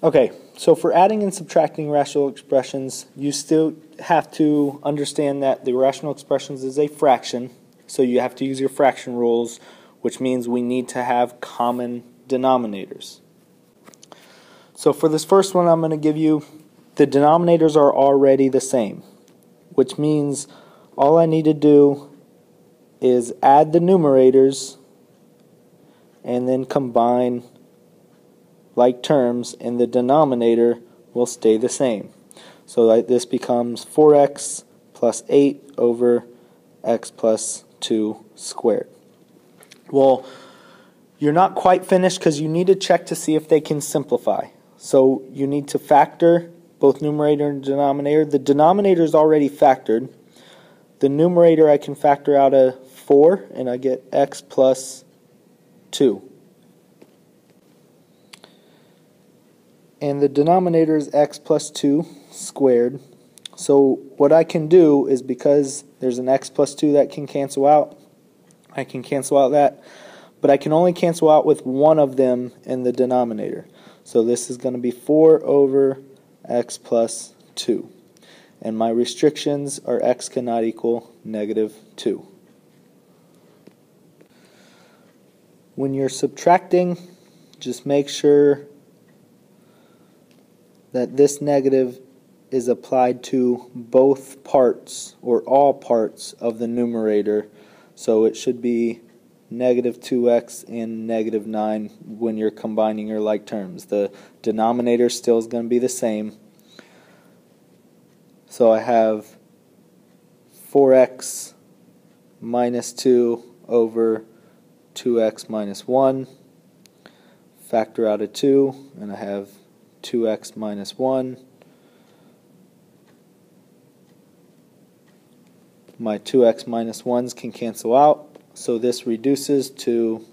Okay, so for adding and subtracting rational expressions, you still have to understand that the rational expressions is a fraction, so you have to use your fraction rules, which means we need to have common denominators. So for this first one I'm going to give you, the denominators are already the same, which means all I need to do is add the numerators and then combine like terms, and the denominator will stay the same. So that this becomes 4x plus 8 over x plus 2 squared. Well, you're not quite finished because you need to check to see if they can simplify. So you need to factor both numerator and denominator. The denominator is already factored. The numerator I can factor out a 4 and I get x plus 2. And the denominator is x plus 2 squared. So what I can do is, because there's an x plus 2 that can cancel out, I can cancel out that, but I can only cancel out with one of them in the denominator. So this is going to be 4 over x plus 2. And my restrictions are x cannot equal negative 2. When you're subtracting, just make sure that this negative is applied to both parts or all parts of the numerator. So it should be negative 2x and negative 9 when you're combining your like terms. The denominator still is going to be the same. So I have 4x minus 2 over 2x minus 1. Factor out a 2, and I have 2x minus 1. My 2x minus 1s can cancel out, so this reduces to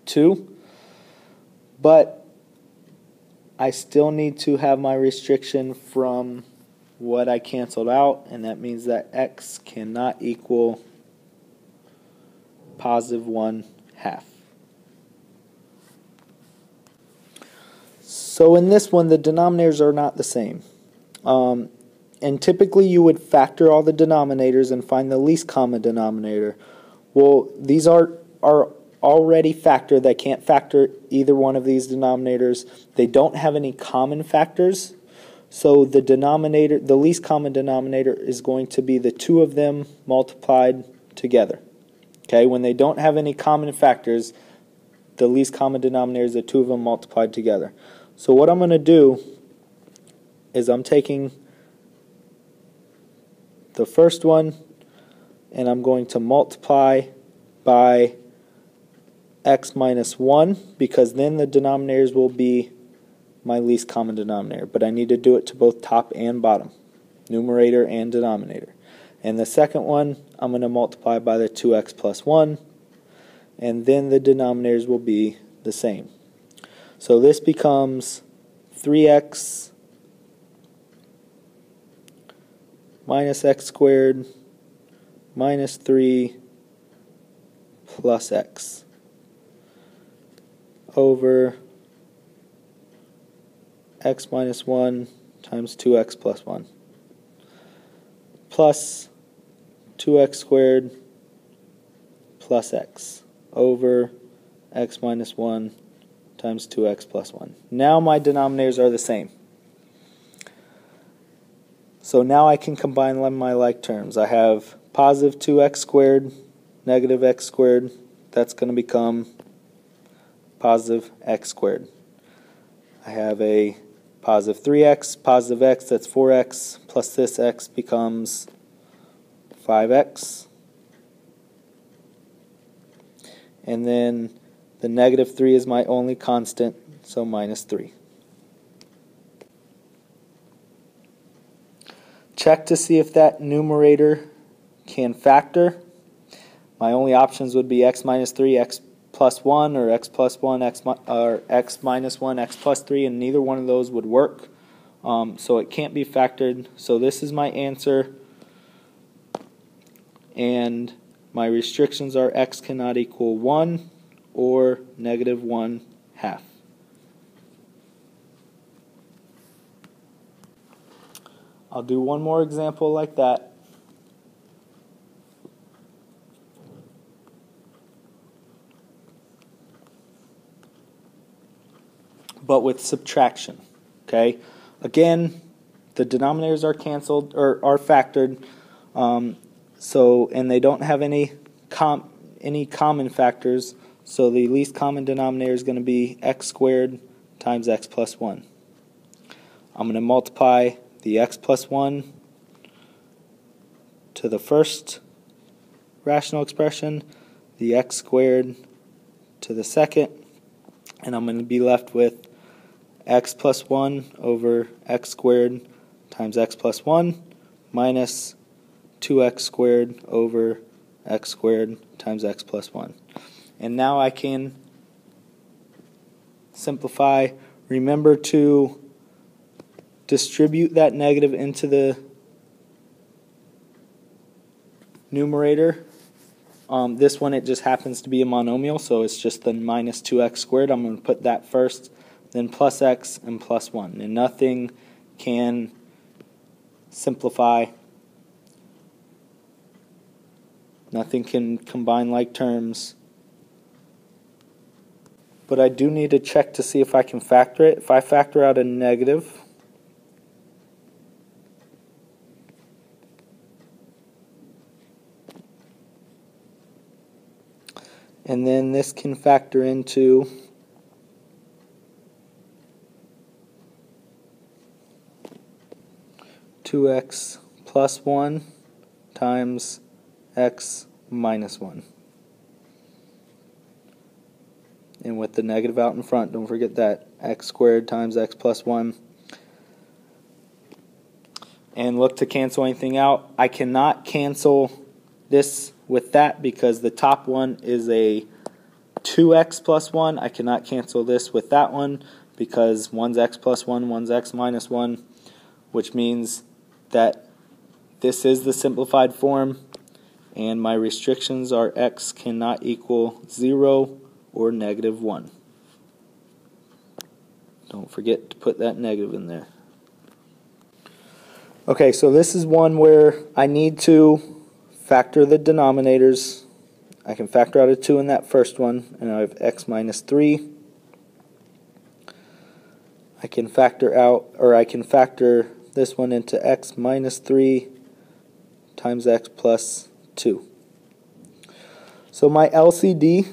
2. But I still need to have my restriction from what I canceled out, and that means that x cannot equal positive 1/2. So in this one, the denominators are not the same. And typically you would factor all the denominators and find the least common denominator. Well, these are already factored. They can't factor either one of these denominators. They don't have any common factors. So the denominator, the least common denominator, is going to be the two of them multiplied together. Okay, when they don't have any common factors, the least common denominator is the two of them multiplied together. So what I'm going to do is I'm taking the first one and I'm going to multiply by x minus 1, because then the denominators will be my least common denominator. But I need to do it to both top and bottom, numerator and denominator. And the second one, I'm going to multiply by the 2x plus 1, and then the denominators will be the same. So this becomes 3x minus x squared minus 3 plus x over x minus 1 times 2x plus 1 plus 2x squared plus x over x minus 1 times 2x plus 1. Now my denominators are the same. So now I can combine my like terms. I have positive 2x squared, negative x squared. That's going to become positive x squared. I have a positive 3x, positive x, that's 4x, plus this x becomes 5x. And then the negative 3 is my only constant, so minus 3. Check to see if that numerator can factor. My only options would be x minus 3, x plus 1, or x plus 1, or x minus 1, x plus 3, and neither one of those would work. So it can't be factored. So this is my answer, and my restrictions are x cannot equal 1 or negative 1/2. I'll do one more example like that. But with subtraction. Okay? Again, the denominators are canceled or are factored. And they don't have any common factors. So the least common denominator is going to be x squared times x plus 1. I'm going to multiply the x plus 1 to the first rational expression, the x squared to the second, and I'm going to be left with x plus 1 over x squared times x plus 1 minus 2x squared over x squared times x plus 1. And now I can simplify. Remember to distribute that negative into the numerator. This one, it just happens to be a monomial, so it's just the minus 2x squared. I'm going to put that first, then plus x and plus 1. And nothing can simplify. Nothing can combine like terms. But I do need to check to see if I can factor it. If I factor out a negative, and then this can factor into two x plus 1 times x minus 1. And with the negative out in front, don't forget that, x squared times x plus 1. And look to cancel anything out. I cannot cancel this with that because the top one is a 2x plus 1. I cannot cancel this with that one because one's x plus 1, one's x minus 1, which means that this is the simplified form, and my restrictions are x cannot equal 0 or negative 1. Don't forget to put that negative in there. Okay, so this is one where I need to factor the denominators. I can factor out a 2 in that first one, and I have x minus 3. I can factor this one into x minus 3 times x plus 2. So my LCD,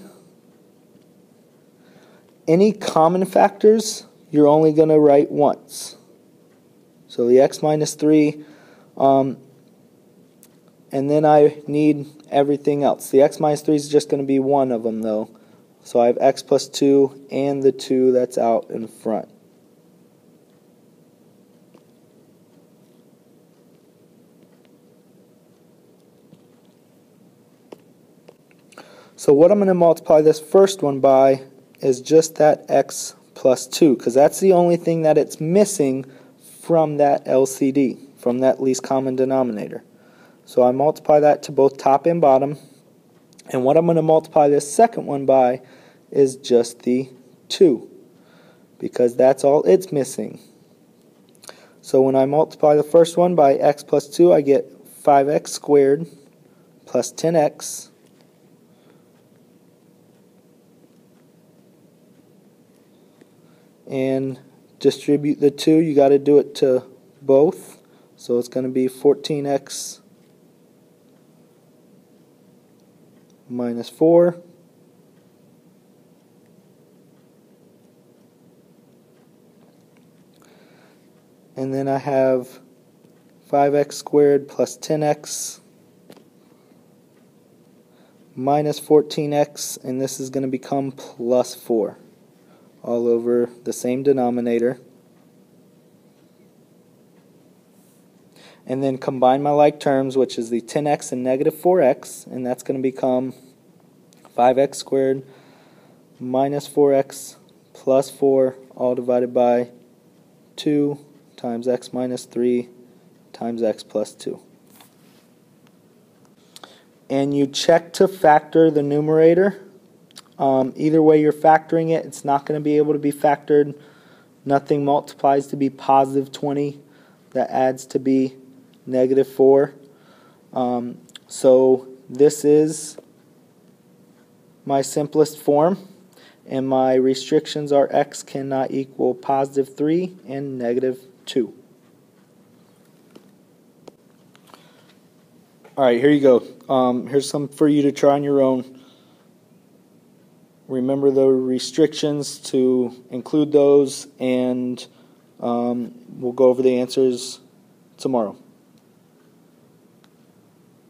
any common factors, you're only going to write once. So the x minus 3, and then I need everything else. The x minus 3 is just going to be one of them, though. So I have x plus 2 and the 2 that's out in front. So what I'm going to multiply this first one by is just that x plus 2, because that's the only thing that it's missing from that LCD, from that least common denominator. So I multiply that to both top and bottom, and what I'm going to multiply this second one by is just the 2, because that's all it's missing. So when I multiply the first one by x plus 2, I get 5x squared plus 10x and distribute the 2. You got to do it to both, so it's going to be 14x minus 4 and then I have 5x squared plus 10x minus 14x, and this is going to become plus 4 all over the same denominator. And then combine my like terms, which is the 10x and negative 4x, and that's going to become 5x squared minus 4x plus 4, all divided by 2 times x minus 3 times x plus 2. And you check to factor the numerator. Either way you're factoring it, it's not going to be able to be factored. Nothing multiplies to be positive 20 that adds to be negative 4. So this is my simplest form, and my restrictions are x cannot equal positive 3 and negative 2. Alright, here you go. Here's some for you to try on your own. Remember the restrictions to include those, and we'll go over the answers tomorrow.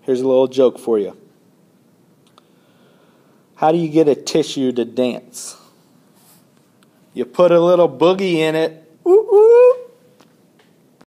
Here's a little joke for you. How do you get a tissue to dance? You put a little boogie in it. Woo-woo.